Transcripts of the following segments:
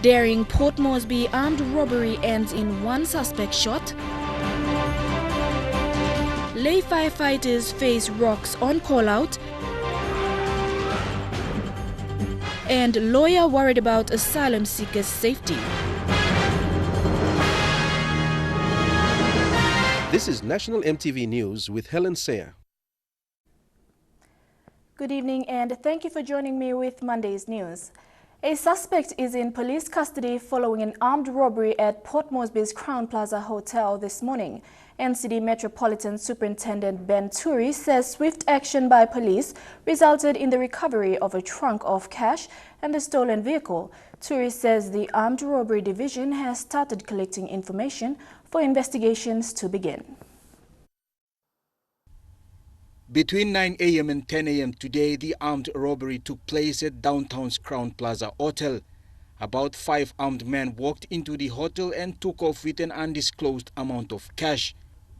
Daring Port Moresby armed robbery ends in one suspect shot. Lay firefighters face rocks on callout. And lawyer worried about asylum seekers' safety. This is National EMTV News with Helen Sayer. Good evening and thank you for joining me with Monday's news. A suspect is in police custody following an armed robbery at Port Moresby's Crown Plaza Hotel this morning. NCD Metropolitan Superintendent Ben Turi says swift action by police resulted in the recovery of a trunk of cash and the stolen vehicle. Turi says the Armed Robbery Division has started collecting information for investigations to begin. Between 9 a.m. and 10 a.m. today, the armed robbery took place at downtown's Crown Plaza Hotel. About 5 armed men walked into the hotel and took off with an undisclosed amount of cash.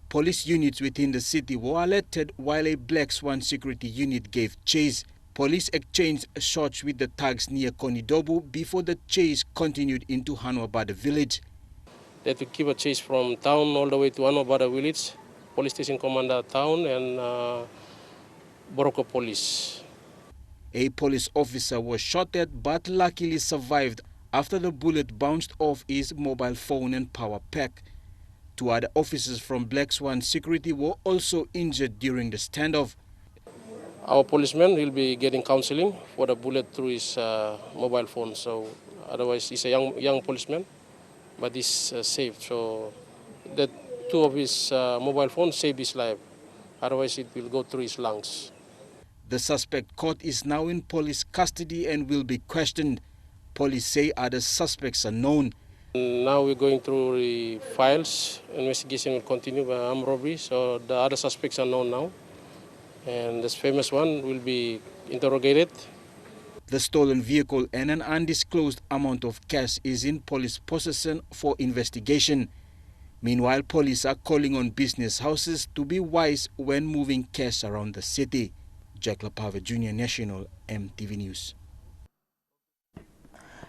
Police units within the city were alerted while a Black Swan security unit gave chase. Police exchanged shots with the thugs near Konidobu before the chase continued into Hanwabada village. They had to keep a chase from town all the way to Hanwabada village, police station commander town and Boroko police. A police officer was shot at but luckily survived after the bullet bounced off his mobile phone and power pack. 2 other officers from Black Swan security were also injured during the standoff. Our policeman will be getting counseling for the bullet through his mobile phone. So otherwise, he's a young policeman, but he's safe. So the 2 of his mobile phones saved his life. Otherwise, it will go through his lungs. The suspect caught is now in police custody and will be questioned. Police say other suspects are known. Now we're going through the files. Investigation will continue by armed robbery. So the other suspects are known now. And this famous one will be interrogated. The stolen vehicle and an undisclosed amount of cash is in police possession for investigation. Meanwhile, police are calling on business houses to be wise when moving cash around the city. Jack Lapave, Junior National, EMTV News.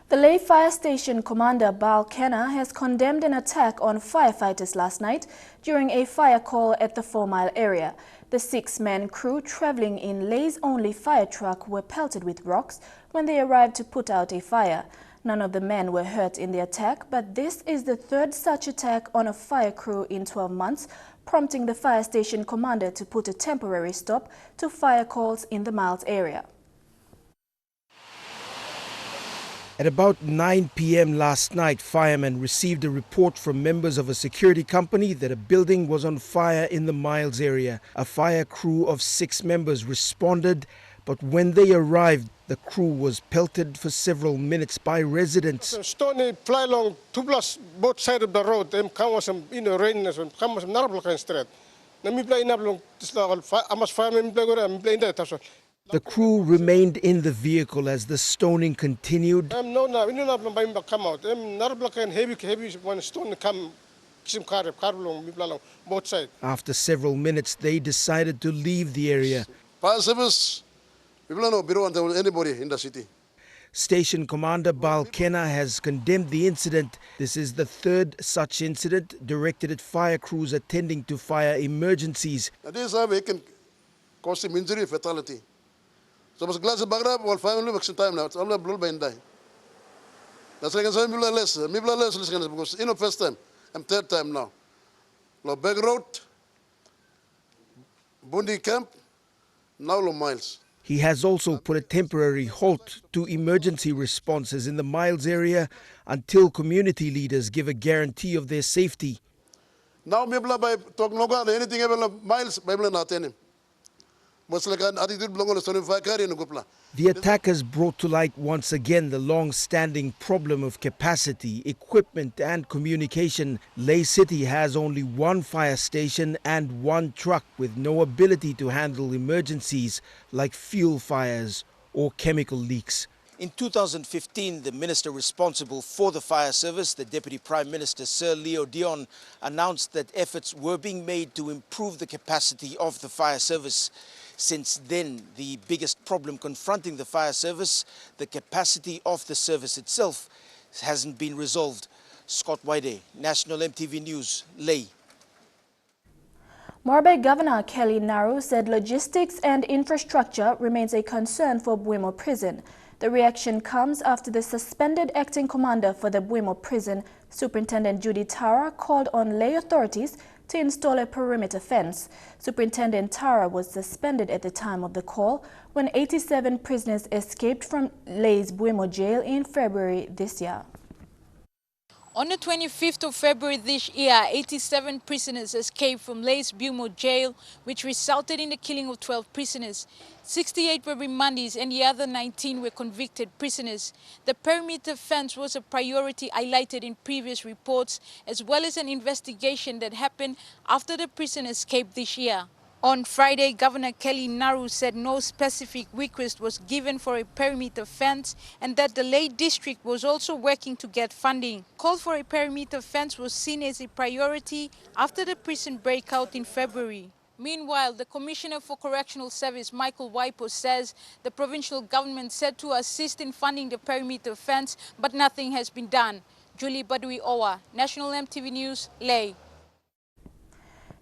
The Lay Fire Station Commander Bal Kenna has condemned an attack on firefighters last night during a fire call at the 4 Mile area. The 6-man crew traveling in Lay's only fire truck were pelted with rocks when they arrived to put out a fire. None of the men were hurt in the attack, but this is the 3rd such attack on a fire crew in 12 months, prompting the fire station commander to put a temporary stop to fire calls in the Miles area. At about 9 p.m. last night, firemen received a report from members of a security company that a building was on fire in the Miles area. A fire crew of 6 members responded, but when they arrived, the crew was pelted for several minutes by residents. Stone fly along 2+ both sides of the road. Them come some rain and come some narrow street. The crew remained in the vehicle as the stoning continued. After several minutes, they decided to leave the area. Fire service, people don't want anybody in the city. Station Commander Bal Kenna has condemned the incident. This is the 3rd such incident directed at fire crews attending to fire emergencies. This can cause him injury, fatality. So mas glass bagrab wal family makes time now. I'm not blown by die. That's like I'm less because in the first time, I'm 3rd time now. Lo Beg Road, Bundi Camp, now Lo Miles. He has also put a temporary halt to emergency responses in the Miles area until community leaders give a guarantee of their safety. Now, by talk anything about Miles, Bible not him. The attack has brought to light once again the long-standing problem of capacity, equipment and communication. Lay City has only 1 fire station and 1 truck with no ability to handle emergencies like fuel fires or chemical leaks. In 2015, the minister responsible for the fire service, the Deputy Prime Minister Sir Leo Dion, announced that efforts were being made to improve the capacity of the fire service. Since then, the biggest problem confronting the fire service, the capacity of the service itself, hasn't been resolved. Scott Waide, National MTV News, Ley. Moresby Governor Kelly Naru said logistics and infrastructure remains a concern for Port Prison. The reaction comes after the suspended acting commander for the Port Prison, Superintendent Judy Tara, called on lay authorities to install a perimeter fence. Superintendent Tara was suspended at the time of the call when 87 prisoners escaped from Lay's Port jail in February this year. On the 25th of February this year, 87 prisoners escaped from Lay's Port jail, which resulted in the killing of 12 prisoners. 68 were remandees and the other 19 were convicted prisoners. The perimeter fence was a priority highlighted in previous reports, as well as an investigation that happened after the prison escaped this year. On Friday, Governor Kelly Naru said no specific request was given for a perimeter fence and that the Ley district was also working to get funding. Call for a perimeter fence was seen as a priority after the prison breakout in February. Meanwhile, the Commissioner for Correctional Service, Michael Waipo, says the provincial government said to assist in funding the perimeter fence, but nothing has been done. Julie Badui Owa, National MTV News, Ley.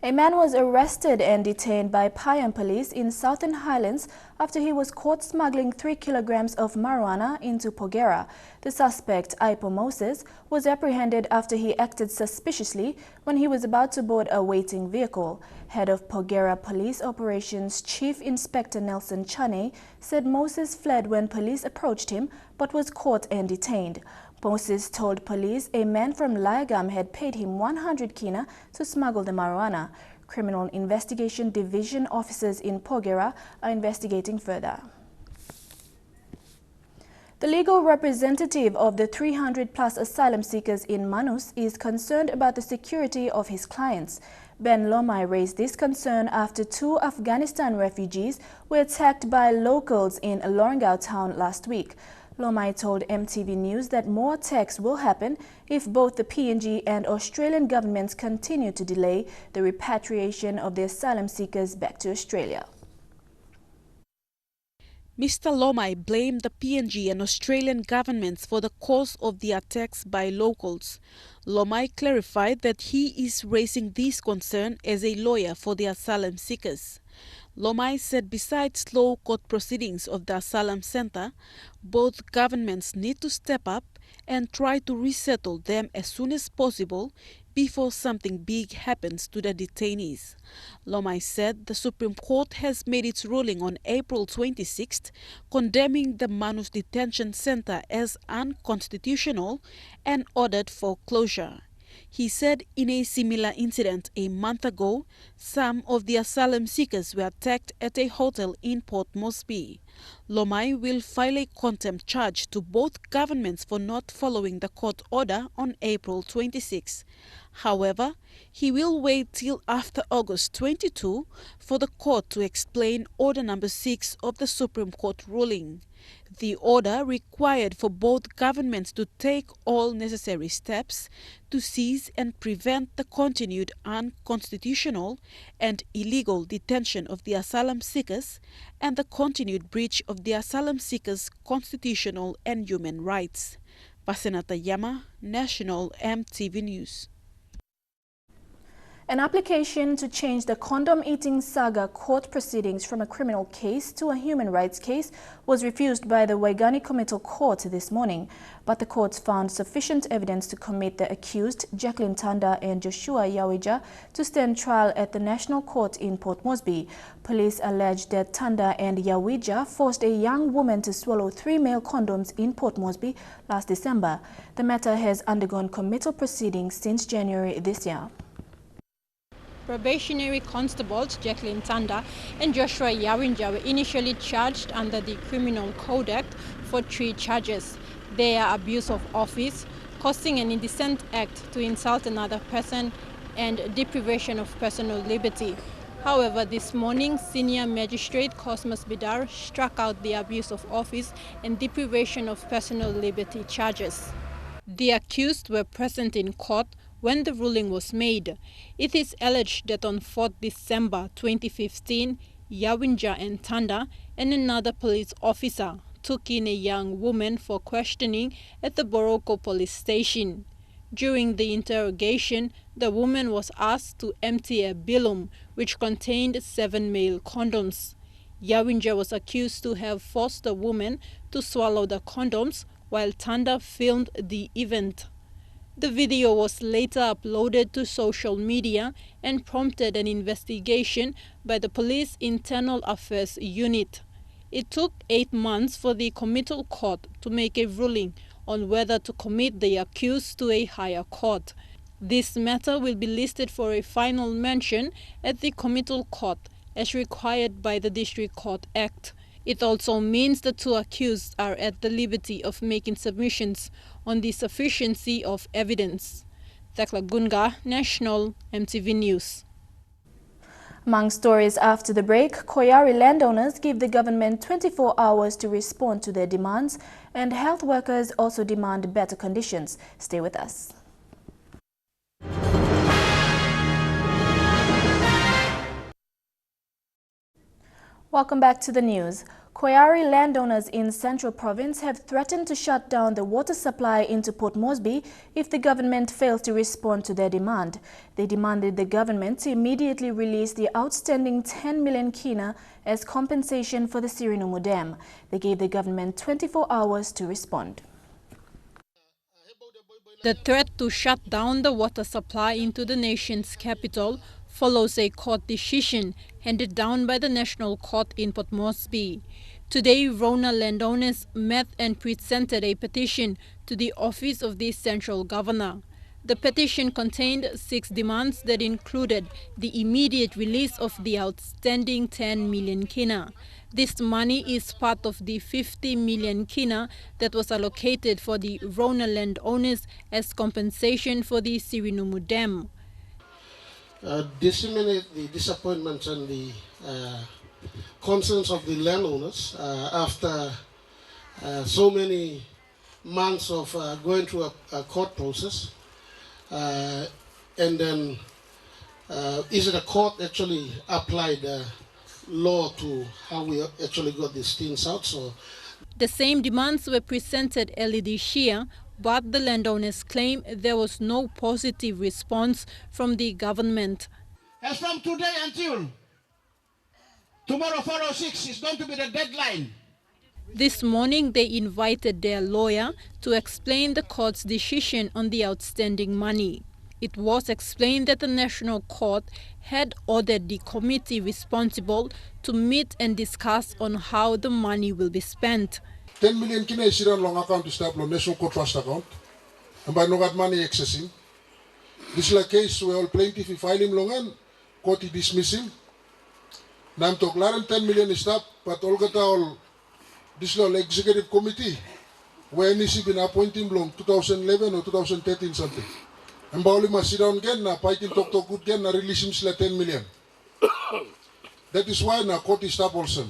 A man was arrested and detained by Payan police in Southern Highlands after he was caught smuggling 3 kilograms of marijuana into Porgera. The suspect, Ipo Moses, was apprehended after he acted suspiciously when he was about to board a waiting vehicle. Head of Porgera Police Operations Chief Inspector Nelson Chane said Moses fled when police approached him but was caught and detained. Moses told police a man from Liagam had paid him 100 kina to smuggle the marijuana. Criminal Investigation Division officers in Porgera are investigating further. The legal representative of the 300-plus asylum seekers in Manus is concerned about the security of his clients. Ben Lomai raised this concern after 2 Afghanistan refugees were attacked by locals in Lorengau town last week. Lomai told MTV News that more attacks will happen if both the PNG and Australian governments continue to delay the repatriation of the asylum seekers back to Australia. Mr. Lomai blamed the PNG and Australian governments for the cause of the attacks by locals. Lomai clarified that he is raising this concern as a lawyer for the asylum seekers. Lomai said besides slow court proceedings of the asylum center, both governments need to step up and try to resettle them as soon as possible before something big happens to the detainees. Lomai said the Supreme Court has made its ruling on April 26th, condemning the Manus Detention Center as unconstitutional and ordered for closure. He said in a similar incident a month ago, some of the asylum seekers were attacked at a hotel in Port Moresby. Lomai will file a contempt charge to both governments for not following the court order on April 26. However, he will wait till after August 22 for the court to explain Order Number 6 of the Supreme Court ruling. The order required for both governments to take all necessary steps to seize and prevent the continued unconstitutional and illegal detention of the asylum seekers and the continued breach of the asylum seekers' constitutional and human rights. Pasenata Yama, National MTV News. An application to change the condom eating saga court proceedings from a criminal case to a human rights case was refused by the Waigani Committal Court this morning, but the court found sufficient evidence to commit the accused, Jacqueline Tanda and Joshua Yawija, to stand trial at the National Court in Port Moresby. Police alleged that Tanda and Yawija forced a young woman to swallow 3 male condoms in Port Moresby last December. The matter has undergone committal proceedings since January this year. Probationary constables Jacqueline Tanda and Joshua Yawinja were initially charged under the Criminal Code Act for 3 charges. They are abuse of office, causing an indecent act to insult another person, and deprivation of personal liberty. However, this morning, Senior Magistrate Cosmas Bidar struck out the abuse of office and deprivation of personal liberty charges. The accused were present in court when the ruling was made. It is alleged that on 4th December 2015, Yawinja and Tanda and another police officer took in a young woman for questioning at the Boroko police station. During the interrogation, the woman was asked to empty a bilum which contained 7 male condoms. Yawinja was accused to have forced the woman to swallow the condoms while Tanda filmed the event. The video was later uploaded to social media and prompted an investigation by the Police Internal Affairs Unit. It took 8 months for the committal court to make a ruling on whether to commit the accused to a higher court. This matter will be listed for a final mention at the committal court as required by the District Court Act. It also means the two accused are at the liberty of making submissions on the sufficiency of evidence. Thakla Gunga, National EMTV News. Among stories after the break, Koyari landowners give the government 24 hours to respond to their demands, and health workers also demand better conditions. Stay with us. Welcome back to the news. Koyari landowners in Central Province have threatened to shut down the water supply into Port Moresby if the government fails to respond to their demand. They demanded the government to immediately release the outstanding 10 million kina as compensation for the Sirinomu Dam. They gave the government 24 hours to respond. The threat to shut down the water supply into the nation's capital follows a court decision handed down by the National Court in Port Moresby. Today, Rona landowners met and presented a petition to the office of the Central Governor. The petition contained 6 demands that included the immediate release of the outstanding 10 million kina. This money is part of the 50 million kina that was allocated for the Rona landowners as compensation for the Sirinomu Dam. Disseminate the disappointments and the concerns of the landowners after so many months of going through a court process. And then is it a court actually applied law to how we actually got these things out? So the same demands were presented early this year, but the landowners claim there was no positive response from the government. As from today until tomorrow 4:06 is going to be the deadline. This morning they invited their lawyer to explain the court's decision on the outstanding money. It was explained that the National Court had ordered the committee responsible to meet and discuss on how the money will be spent. 10 million kina isiran long account stable on National Court Trust account. And by no got money accessing. This is a case where all plaintiff file him longan, court dismissing. Nam tok laran 10 million is stop, but all got all this law executive committee where NEC been appointing long 2011 or 2013 something. And Bauli must sit down again na fighting talk good again na release him sila 10 million. That is why na court is stop also.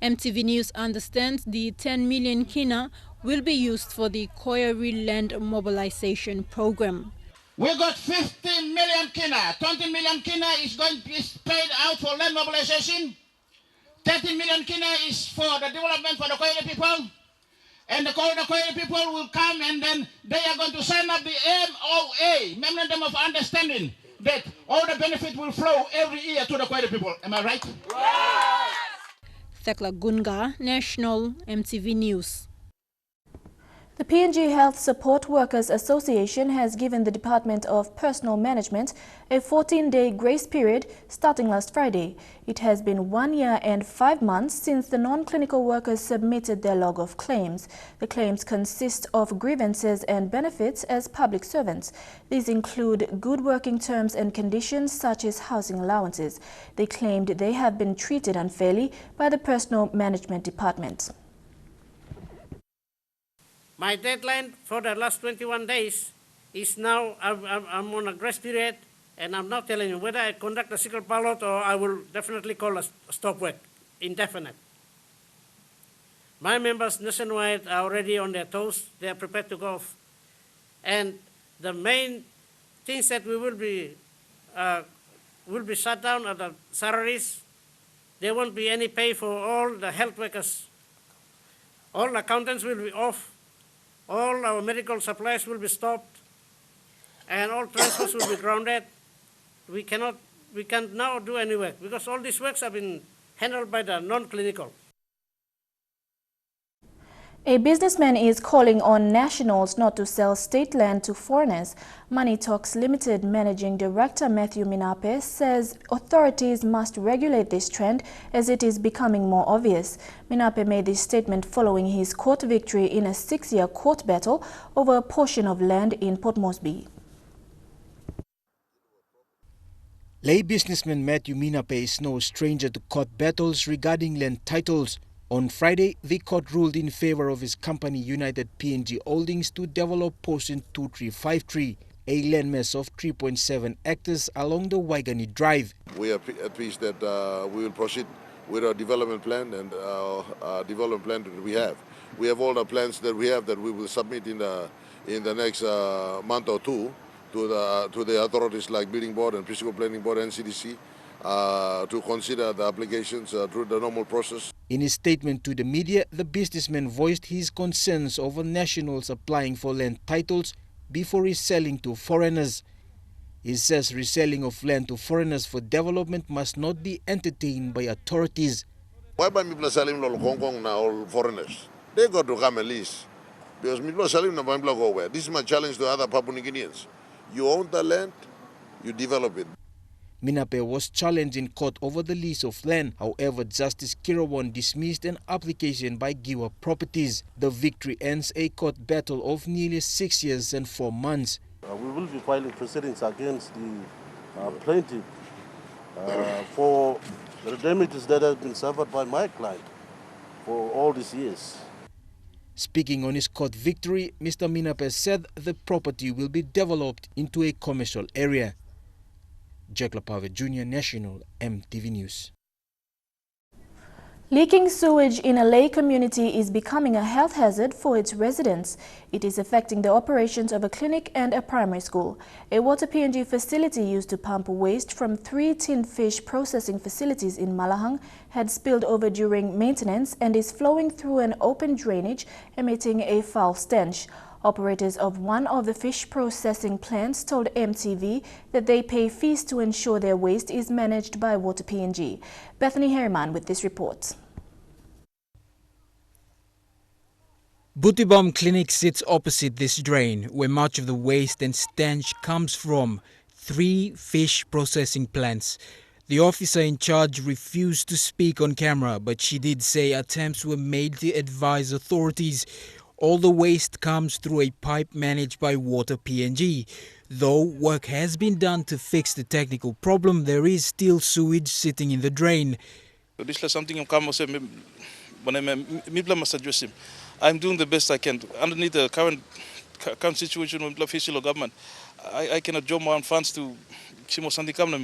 EMTV News understands the 10 million kina will be used for the Koyari Land Mobilization Program. We got 15 million kina. 20 million kina is going to be paid out for land mobilization. 30 million kina is for the development for the Koyari people. And the Koyari people will come and then they are going to sign up the MOA, Memorandum of Understanding, that all the benefit will flow every year to the Koyari people. Am I right? Yes! Thakla Gunga, National EMTV News. The PNG Health Support Workers Association has given the Department of Personnel Management a 14-day grace period starting last Friday. It has been 1 year and 5 months since the non-clinical workers submitted their log of claims. The claims consist of grievances and benefits as public servants. These include good working terms and conditions such as housing allowances. They claimed they have been treated unfairly by the Personnel Management Department. My deadline for the last 21 days is now, I'm on a grace period, and I'm now telling you whether I conduct a secret ballot or I will definitely call a stop work, indefinite. My members nationwide are already on their toes. They are prepared to go off. And the main things that we will be shut down are the salaries. There won't be any pay for all the health workers. All accountants will be off. All our medical supplies will be stopped. And all transfers will be grounded. We can't now do any work because all these works have been handled by the non-clinical. A businessman is calling on nationals not to sell state land to foreigners. Money Talks Limited Managing Director Matthew Minape says authorities must regulate this trend as it is becoming more obvious. Minape made this statement following his court victory in a 6-year court battle over a portion of land in Port Moresby. Lay businessman Matthew Minape is no stranger to court battles regarding land titles. On Friday, the court ruled in favor of his company United PNG Holdings to develop portion 2353, a landmass of 3.7 hectares along the Waigani Drive. We are at peace that we will proceed with our development plan and development plan that we have. We have all the plans that we have that we will submit in the next month or two to the authorities like Building Board and Physical Planning Board and CDC to consider the applications through the normal process. In his statement to the media, the businessman voiced his concerns over nationals applying for land titles before reselling to foreigners. He says reselling of land to foreigners for development must not be entertained by authorities. Why by people selling to Hong Kong now, all foreigners? They got to come at least. Because people are selling to people go where? This is my challenge to other Papua New Guineans. You own the land, you develop it. Minape was challenged in court over the lease of land. However, Justice Kirawan dismissed an application by Giwa Properties. The victory ends a court battle of nearly 6 years and 4 months. We will be filing proceedings against the plaintiff for the damages that have been suffered by my client for all these years. Speaking on his court victory, Mr. Minape said the property will be developed into a commercial area. Jack Lapave Jr., National EMTV News. Leaking sewage in a Lay community is becoming a health hazard for its residents. It is affecting the operations of a clinic and a primary school. A water PNG facility used to pump waste from 3 tinned fish processing facilities in Malahang had spilled over during maintenance and is flowing through an open drainage, emitting a foul stench. Operators of one of the fish processing plants told EMTV that they pay fees to ensure their waste is managed by Water PNG. Bethany Harriman with this report. Butibam Clinic sits opposite this drain, where much of the waste and stench comes from 3 fish processing plants. The officer in charge refused to speak on camera, but she did say attempts were made to advise authorities. All the waste comes through a pipe managed by Water PNG. Though work has been done to fix the technical problem, there is still sewage sitting in the drain. This is something I'm doing the best I can. Underneath the current situation with the official government, I cannot draw my own funds to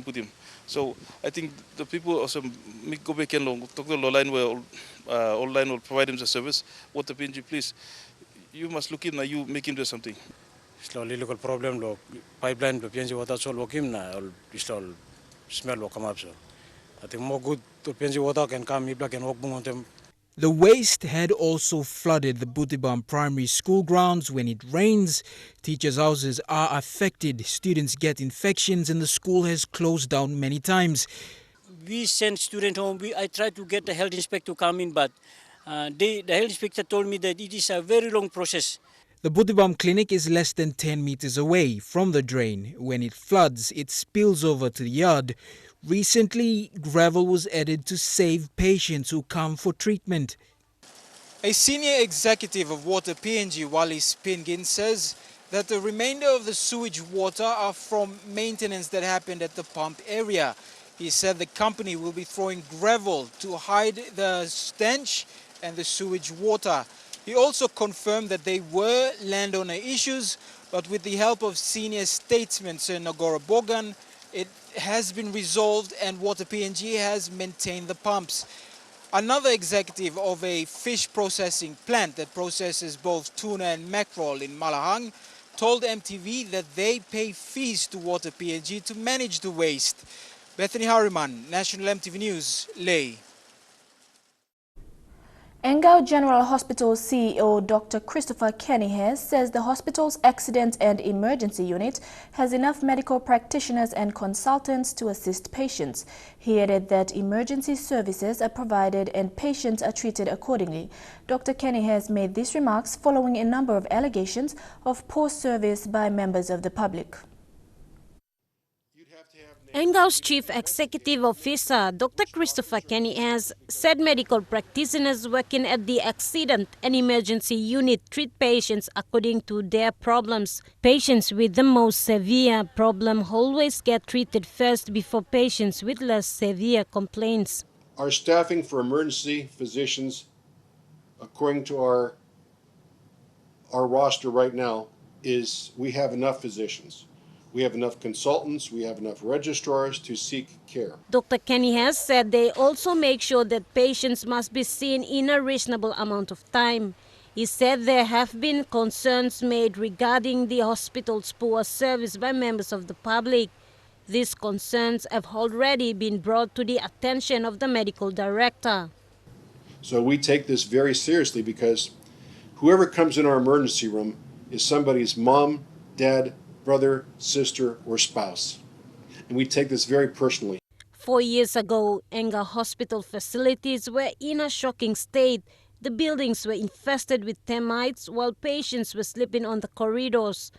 put him. So I think the people also go back and talk to the line where online will provide him the service. Water PNG, please, you must look in and you make him do something. Slowly local problem lo pipeline lo PNG water sol wakim na all smell will come up so. I think more good to PNG water can come if can walk on them. The waste had also flooded the Butibam primary school grounds. When it rains, teachers' houses are affected. Students get infections and the school has closed down many times. We sent students home. I tried to get the health inspector to come in, but the health inspector told me that it is a very long process. The Butibam clinic is less than 10 meters away from the drain. When it floods, it spills over to the yard. Recently, gravel was added to save patients who come for treatment. A senior executive of Water PNG, Wally Spingin, says that the remainder of the sewage water are from maintenance that happened at the pump area. He said the company will be throwing gravel to hide the stench and the sewage water. He also confirmed that they were landowner issues, but with the help of senior statesman Sir Nagora Bogan, it has been resolved and Water PNG has maintained the pumps. Another executive of a fish processing plant that processes both tuna and mackerel in Malahang told MTV that they pay fees to Water PNG to manage the waste. Bethany Harriman, National EMTV News, Lay. Engau General Hospital CEO Dr. Christopher Kenny says the hospital's accident and emergency unit has enough medical practitioners and consultants to assist patients. He added that emergency services are provided and patients are treated accordingly. Dr. Kenny has made these remarks following a number of allegations of poor service by members of the public. Engau's Chief Executive Officer, Dr. Christopher Kenny, said medical practitioners working at the accident and emergency unit treat patients according to their problems. Patients with the most severe problem always get treated first before patients with less severe complaints. Our staffing for emergency physicians, according to our roster right now, is we have enough physicians. We have enough consultants, we have enough registrars to seek care. Dr. Kenny has said they also make sure that patients must be seen in a reasonable amount of time. He said there have been concerns made regarding the hospital's poor service by members of the public. These concerns have already been brought to the attention of the medical director. So we take this very seriously because whoever comes in our emergency room is somebody's mom, dad, brother, sister, or spouse. And we take this very personally. 4 years ago, Engau hospital facilities were in a shocking state. The buildings were infested with termites while patients were sleeping on the corridors.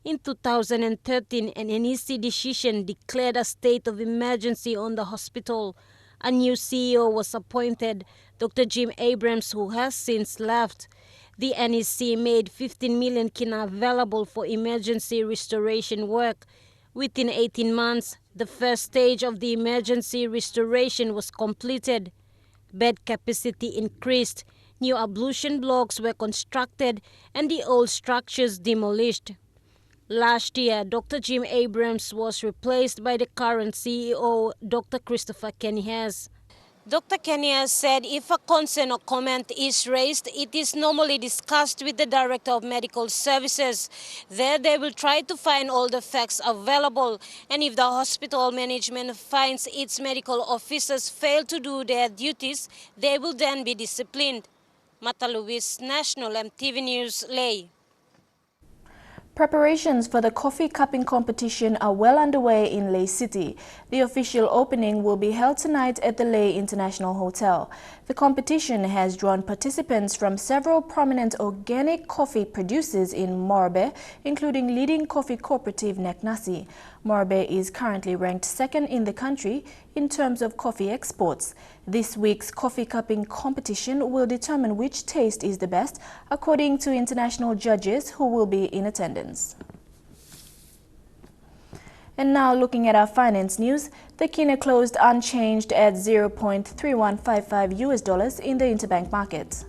In 2013, an NEC decision declared a state of emergency on the hospital. A new CEO was appointed, Dr. Jim Abrams, who has since left. The NEC made 15 million kina available for emergency restoration work. Within 18 months, the first stage of the emergency restoration was completed. Bed capacity increased, new ablution blocks were constructed, and the old structures demolished. Last year, Dr. Jim Abrams was replaced by the current CEO, Dr. Christopher Kenny. Dr. Kenny said if a concern or comment is raised, it is normally discussed with the Director of Medical Services. There they will try to find all the facts available, and if the hospital management finds its medical officers fail to do their duties, they will then be disciplined. Mata Luis, National EMTV News, Ley. Preparations for the coffee cupping competition are well underway in Ley City. The official opening will be held tonight at the Ley International Hotel. The competition has drawn participants from several prominent organic coffee producers in Moresby, including leading coffee cooperative Neknasi. Moresby is currently ranked second in the country in terms of coffee exports. This week's coffee cupping competition will determine which taste is the best, according to international judges who will be in attendance. And now looking at our finance news, the kina closed unchanged at $0.3155 in the interbank market.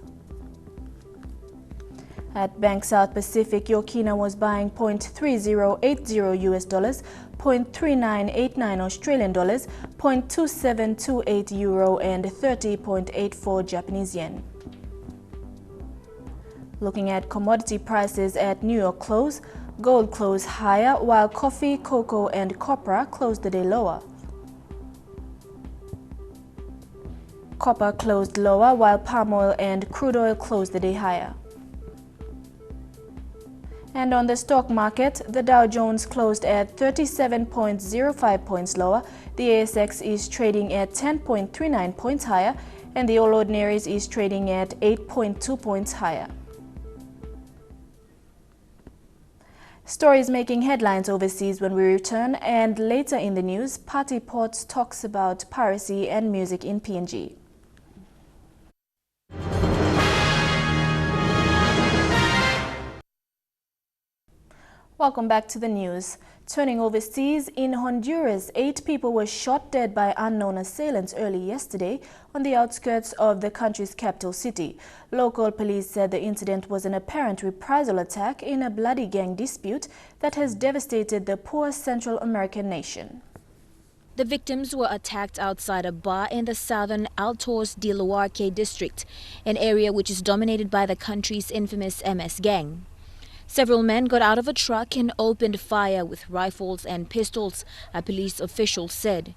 At Bank South Pacific, your kina was buying $0.3080, $0.3989 Australian dollars, $0.2728 euro, and 30.84 Japanese yen. Looking at commodity prices at New York close, gold closed higher while coffee, cocoa, and copra closed the day lower. Copper closed lower while palm oil and crude oil closed the day higher. And on the stock market, the Dow Jones closed at 37.05 points lower, the ASX is trading at 10.39 points higher, and the All Ordinaries is trading at 8.2 points higher. Stories making headlines overseas when we return, and later in the news, Party Port talks about piracy and music in PNG. Welcome back to the news. Turning overseas, in Honduras, 8 people were shot dead by unknown assailants early yesterday on the outskirts of the country's capital city. Local police said the incident was an apparent reprisal attack in a bloody gang dispute that has devastated the poor Central American nation. The victims were attacked outside a bar in the southern Altos de Luarque district, an area which is dominated by the country's infamous MS gang. Several men got out of a truck and opened fire with rifles and pistols, a police official said.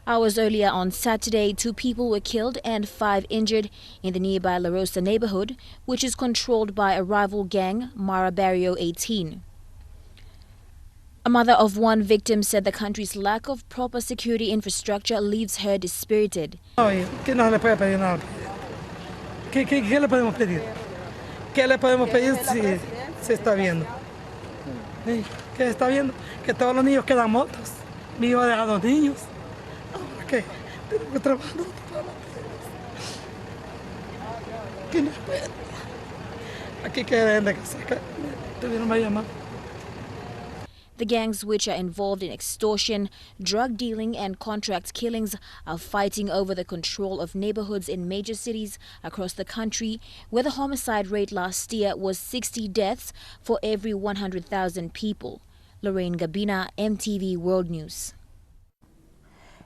Hours earlier on Saturday, 2 people were killed and 5 injured in the nearby La Rosa neighborhood, which is controlled by a rival gang, Mara Barrio 18. A mother of one victim said the country's lack of proper security infrastructure leaves her dispirited. ¿Qué no le puede pedir nada? ¿Qué le podemos pedir? ¿Qué le podemos pedir si se está viendo? ¿Qué está viendo? Que todos los niños quedan muertos. Mi hijo ha dejado 2 niños. ¿Qué? Tengo que trabajar todos los días. ¿Qué no puede? Aquí que deben de casar. Tuvieron que llamar. The gangs, which are involved in extortion, drug dealing and contract killings, are fighting over the control of neighborhoods in major cities across the country, where the homicide rate last year was 60 deaths for every 100,000 people. Lorraine Gabina, EMTV World News.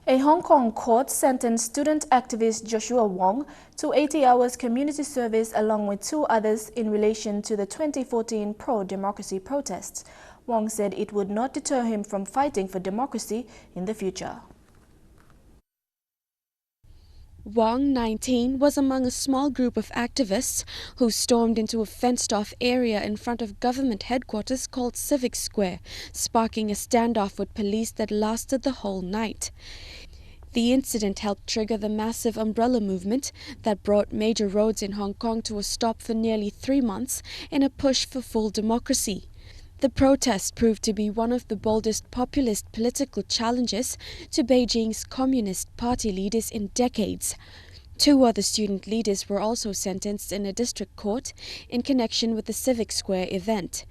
A Hong Kong court sentenced student activist Joshua Wong to 80 hours community service along with 2 others in relation to the 2014 pro-democracy protests. Wong said it would not deter him from fighting for democracy in the future. Wong, 19, was among a small group of activists who stormed into a fenced-off area in front of government headquarters called Civic Square, sparking a standoff with police that lasted the whole night. The incident helped trigger the massive umbrella movement that brought major roads in Hong Kong to a stop for nearly 3 months in a push for full democracy. The protest proved to be one of the boldest populist political challenges to Beijing's Communist Party leaders in decades. 2 other student leaders were also sentenced in a district court in connection with the Civic Square event.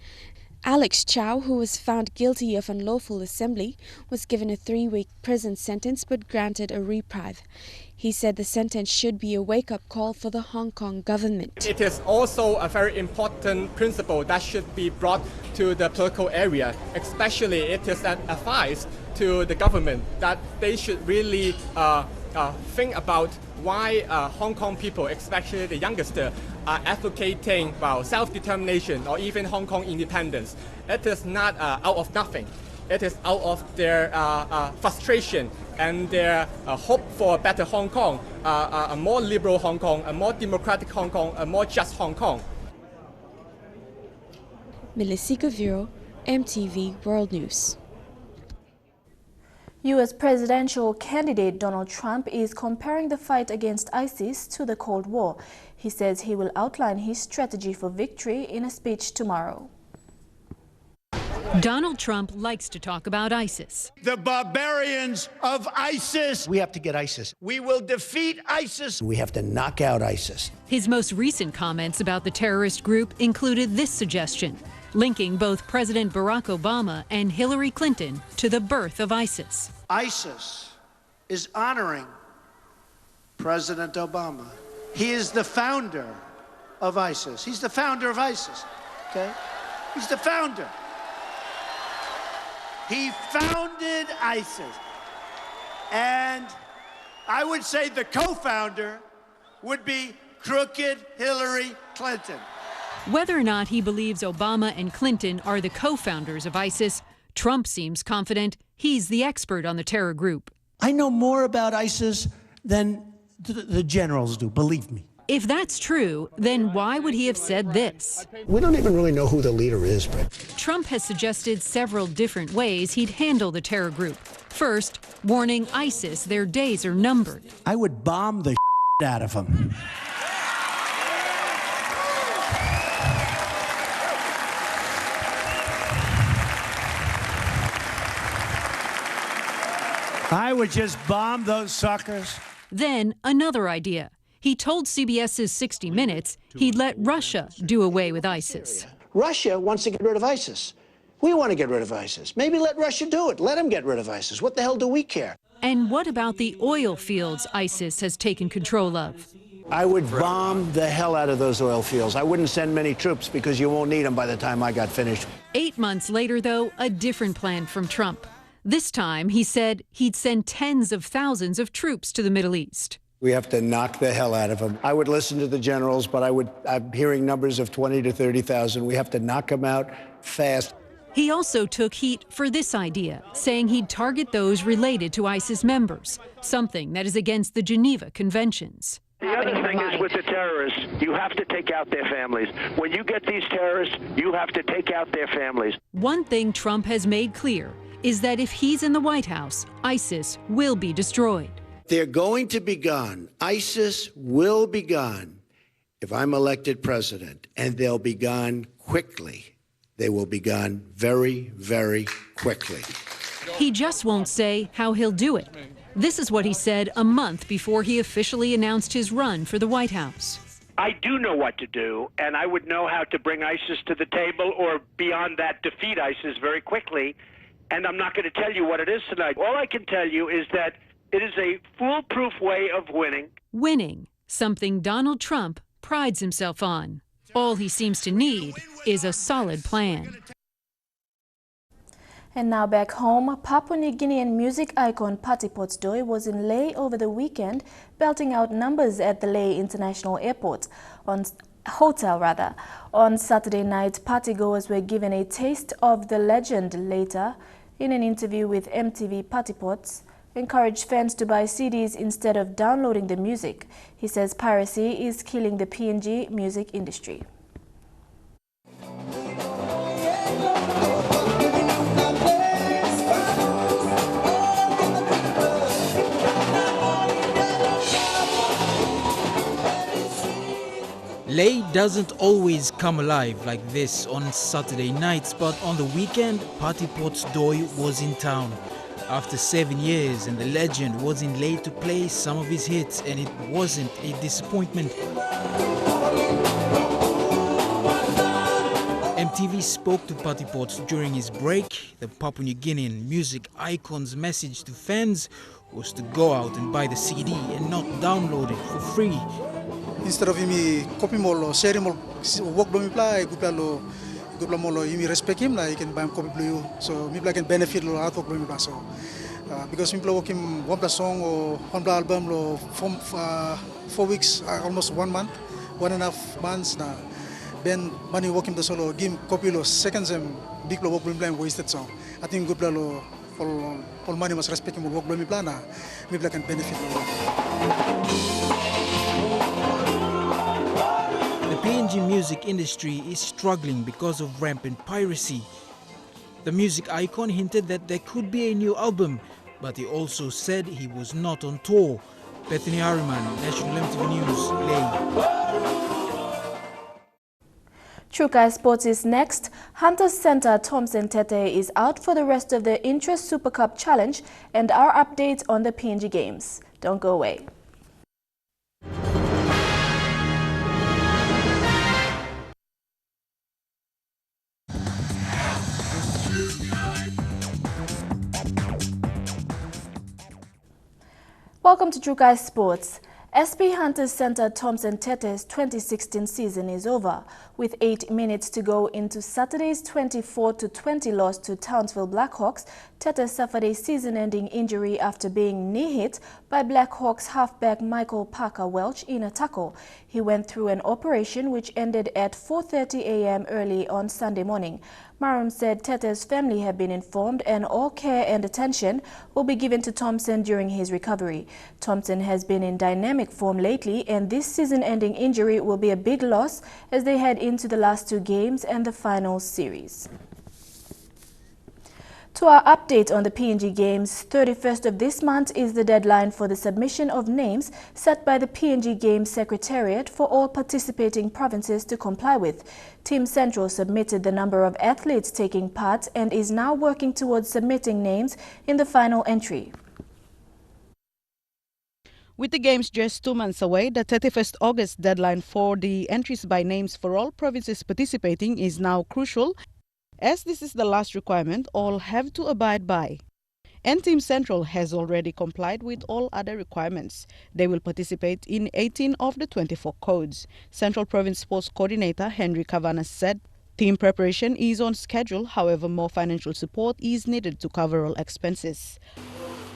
Alex Chow, who was found guilty of unlawful assembly, was given a 3-week prison sentence but granted a reprieve. He said the sentence should be a wake-up call for the Hong Kong government. It is also a very important principle that should be brought to the political area. Especially it is an advice to the government that they should really think about why Hong Kong people, especially the youngest, are advocating self-determination or even Hong Kong independence. It is not out of nothing. It is out of their frustration and their hope for a better Hong Kong, a more liberal Hong Kong, a more democratic Hong Kong, a more just Hong Kong. Melissa Gaviro, EMTV World News. U.S. presidential candidate Donald Trump is comparing the fight against ISIS to the Cold War. He says he will outline his strategy for victory in a speech tomorrow. Donald Trump likes to talk about ISIS. The barbarians of ISIS. We have to get ISIS. We will defeat ISIS. We have to knock out ISIS. His most recent comments about the terrorist group included this suggestion, linking both President Barack Obama and Hillary Clinton to the birth of ISIS. ISIS is honoring President Obama. He is the founder of ISIS. He's the founder of ISIS, okay? He's the founder. He founded ISIS. And I would say the co-founder would be crooked Hillary Clinton. Whether or not he believes Obama and Clinton are the co-founders of ISIS, Trump seems confident he's the expert on the terror group. I know more about ISIS than the generals do, believe me. If that's true, then why would he have said this? We don't even really know who the leader is, Brett. Trump has suggested several different ways he'd handle the terror group. First, warning ISIS their days are numbered. I would bomb the out of them. I would just bomb those suckers. Then another idea. He told CBS's 60 Minutes he'd let Russia do away with ISIS. Russia wants to get rid of ISIS. We want to get rid of ISIS. Maybe let Russia do it. Let them get rid of ISIS. What the hell do we care? And what about the oil fields ISIS has taken control of? I would bomb the hell out of those oil fields. I wouldn't send many troops because you won't need them by the time I got finished. 8 months later, though, a different plan from Trump. This time, he said he'd send tens of thousands of troops to the Middle East. We have to knock the hell out of them. I would listen to the generals, but I'm hearing numbers of 20 to 30,000. We have to knock them out fast. He also took heat for this idea, saying he'd target those related to ISIS members, something that is against the Geneva Conventions. The other thing is with the terrorists, you have to take out their families. When you get these terrorists, you have to take out their families. One thing Trump has made clear is that if he's in the White House, ISIS will be destroyed. They're going to be gone. ISIS will be gone if I'm elected president, and they'll be gone quickly. They will be gone very, very quickly. He just won't say how he'll do it. This is what he said a month before he officially announced his run for the White House. I do know what to do, and I would know how to bring ISIS to the table or beyond that defeat ISIS very quickly. And I'm not going to tell you what it is tonight. All I can tell you is that it is a foolproof way of winning. Winning, something Donald Trump prides himself on. All he seems to need is a solid plan. And now back home, Papua New Guinean music icon Patti Pottsdoy was in Lae over the weekend, belting out numbers at the Lae International Airport. On Saturday night, partygoers were given a taste of the legend. Later, in an interview with EMTV, Patti Potts encouraged fans to buy CDs instead of downloading the music. He says piracy is killing the PNG music industry. Lae doesn't always come alive like this on Saturday nights, but on the weekend, Patti Pottsdoy was in town. After 7 years, and the legend was in Lae to play some of his hits, and it wasn't a disappointment. MTV spoke to Patti Potts during his break. The Papua New Guinean music icon's message to fans was to go out and buy the CD and not download it for free. Instead of me copy molo, share molo, work do me play, good molo, me respect him, like can buy copy blue, so me can benefit lo out of me so because me play work him one song or one album lo 4 weeks, almost 1 month, 1.5 months na. Ben money work him the solo game copy lo second sem big lo work me play wasted song. I think good lo all money must respect him work do me play na me can benefit lo. The PNG music industry is struggling because of rampant piracy. The music icon hinted that there could be a new album, but he also said he was not on tour. Bethany Harriman, National EMTV News, Lae. Trukai Sports is next. Hunters Centre Thompson Tete is out for the rest of the Interest Super Cup Challenge and our update on the PNG Games. Don't go away. Welcome to Trukai Sports. SP Hunters Centre Thompson Tete's 2016 season is over. With 8 minutes to go into Saturday's 24-20 loss to Townsville Blackhawks, Tete suffered a season-ending injury after being knee-hit by Blackhawks halfback Michael Parker Welch in a tackle. He went through an operation which ended at 4:30 a.m. early on Sunday morning. Marum said Tete's family have been informed and all care and attention will be given to Thompson during his recovery. Thompson has been in dynamic form lately, and this season-ending injury will be a big loss as they head into the last 2 games and the final series. To our update on the PNG Games, 31st of this month is the deadline for the submission of names set by the PNG Games Secretariat for all participating provinces to comply with. Team Central submitted the number of athletes taking part and is now working towards submitting names in the final entry. With the Games just 2 months away, the 31st August deadline for the entries by names for all provinces participating is now crucial, as this is the last requirement all have to abide by. And Team Central has already complied with all other requirements. They will participate in 18 of the 24 codes. Central Province Sports Coordinator Henry Cavana said team preparation is on schedule, however more financial support is needed to cover all expenses.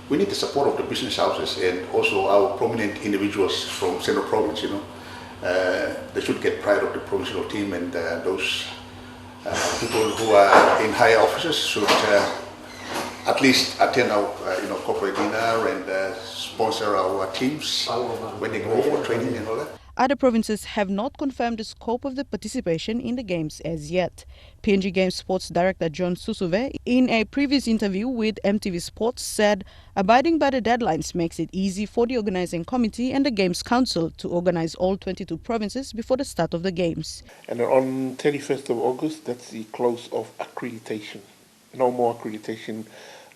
We need the support of the business houses and also our prominent individuals from Central Province, They should get pride of the provincial team, and those people who are in higher offices should at least attend our corporate dinner and sponsor our teams when they go for training and all that. Other provinces have not confirmed the scope of the participation in the Games as yet. PNG Games Sports Director John Susuve, in a previous interview with EMTV Sports, said abiding by the deadlines makes it easy for the organizing committee and the Games Council to organize all 22 provinces before the start of the Games. And on 31st of August, that's the close of accreditation. No more accreditation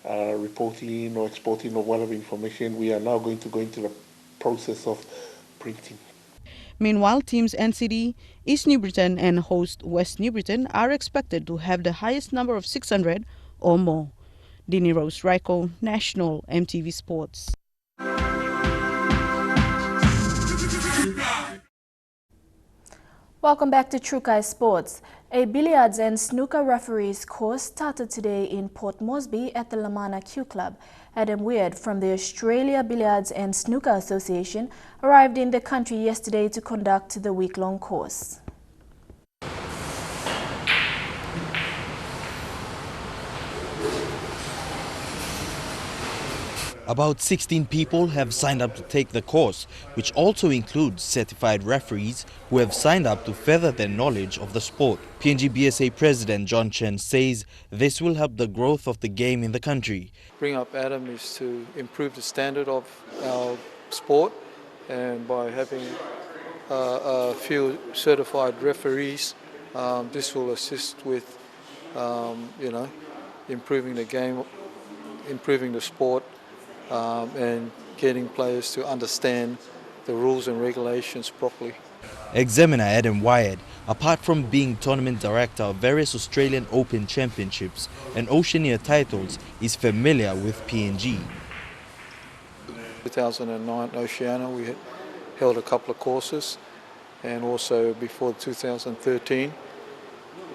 reporting or exporting or whatever information. We are now going to go into the process of printing. Meanwhile, teams NCD, East New Britain and host West New Britain are expected to have the highest number of 600 or more. Dini Rose Raiko, National EMTV Sports. Welcome back to Trukai Sports. A billiards and snooker referees course started today in Port Moresby at the Lamana Q Club. Adam Weird from the Australia Billiards and Snooker Association arrived in the country yesterday to conduct the week-long course. About 16 people have signed up to take the course, which also includes certified referees who have signed up to further their knowledge of the sport. PNG BSA President John Chen says this will help the growth of the game in the country. Bring up Adam is to improve the standard of our sport, and by having a few certified referees, this will assist with improving the game, improving the sport, and getting players to understand the rules and regulations properly. Examiner Adam Wyatt, apart from being tournament director of various Australian Open Championships and Oceania titles, is familiar with PNG. 2009 Oceania, we held a couple of courses, and also before 2013,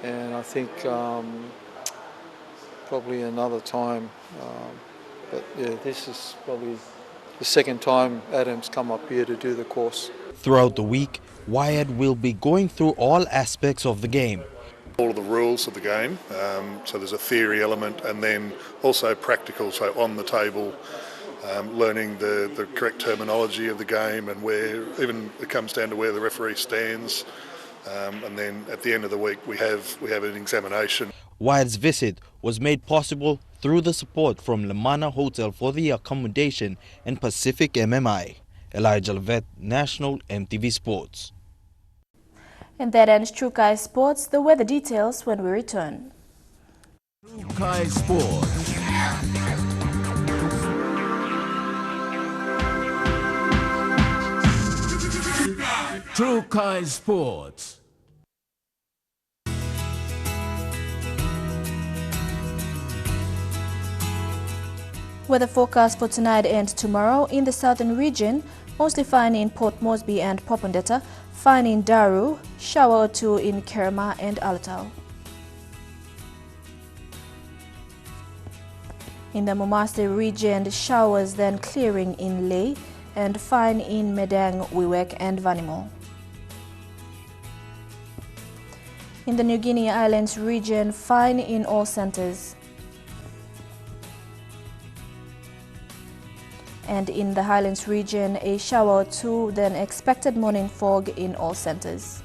and I think probably another time. But yeah, this is probably the second time Adam's come up here to do the course. Throughout the week, Wyatt will be going through all aspects of the game. All of the rules of the game, so there's a theory element and then also practical, so on the table, learning the correct terminology of the game and where, even it comes down to where the referee stands, and then at the end of the week we have an examination. Wyatt's visit was made possible through the support from Lamana Hotel for the accommodation and Pacific MMI. Elijah Levet, National EMTV Sports. And that ends Trukai Sports. The weather details when we return. Trukai Sports. Trukai Sports. Weather forecast for tonight and tomorrow in the southern region, mostly fine in Port Moresby and Popondetta, fine in Daru, shower or two in Kerma and Alatau. In the Momasle region, showers then clearing in Ley and fine in Medang, Wewak and Vanimo. In the New Guinea Islands region, fine in all centers. And in the Highlands region, a shower or two, then expected morning fog in all centers.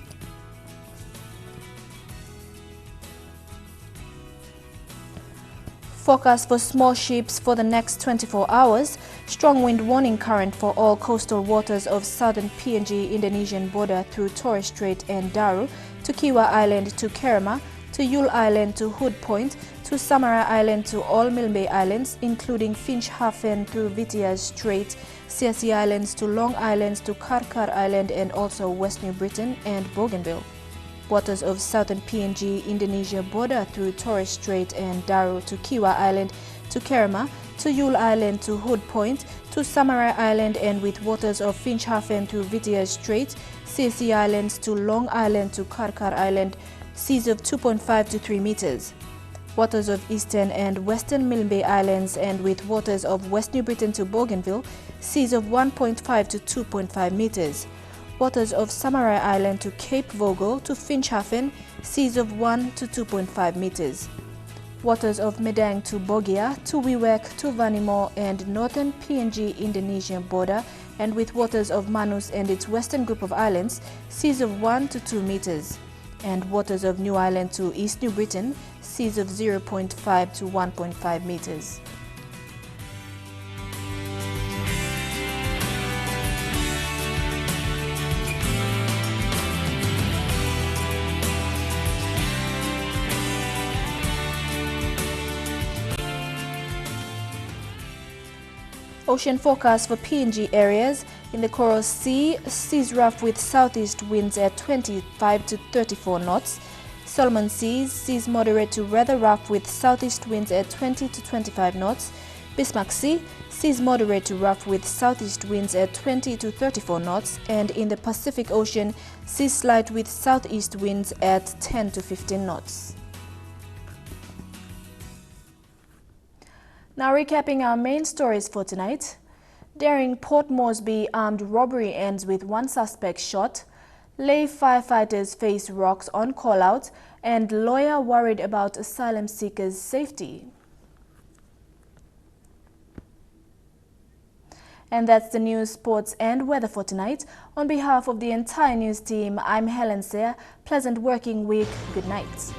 Forecast for small ships for the next 24 hours. Strong wind warning current for all coastal waters of southern PNG Indonesian border through Torres Strait and Daru, to Kiwa Island to Kerma, to Yule Island to Hood Point, to Samara Island to all Milne Islands, including Finschhafen through Vitiaz Strait, Siasi Islands to Long Islands to Karkar Island and also West New Britain and Bougainville. Waters of southern PNG Indonesia border through Torres Strait and Daru to Kiwa Island to Kerma, to Yule Island to Hood Point, to Samara Island and with waters of Finschhafen through Vitiaz Strait, Siasi Islands to Long Island to Karkar Island, seas of 2.5 to 3 meters. Waters of eastern and western Milne Islands and with waters of West New Britain to Bougainville, seas of 1.5 to 2.5 meters. waters of Samarai Island to Cape Vogel to Finschhafen, seas of 1 to 2.5 meters. Waters of Medang to Bogia, to Wewak, to Vanimo and northern PNG Indonesian border, and with waters of Manus and its western group of islands, seas of 1 to 2 meters. And waters of New Ireland to East New Britain, seas of 0.5 to 1.5 meters. Ocean forecast for PNG areas. In the Coral Sea, seas rough with southeast winds at 25 to 34 knots. Solomon Seas, seas moderate to rather rough with southeast winds at 20 to 25 knots. Bismarck Sea, seas moderate to rough with southeast winds at 20 to 34 knots. And in the Pacific Ocean, seas slight with southeast winds at 10 to 15 knots. Now recapping our main stories for tonight. Daring Port Moresby armed robbery ends with one suspect shot. Lay firefighters face rocks on callout, and lawyer worried about asylum seekers' safety. And that's the news, sports and weather for tonight. On behalf of the entire news team, I'm Helen Sear. Pleasant working week. Good night.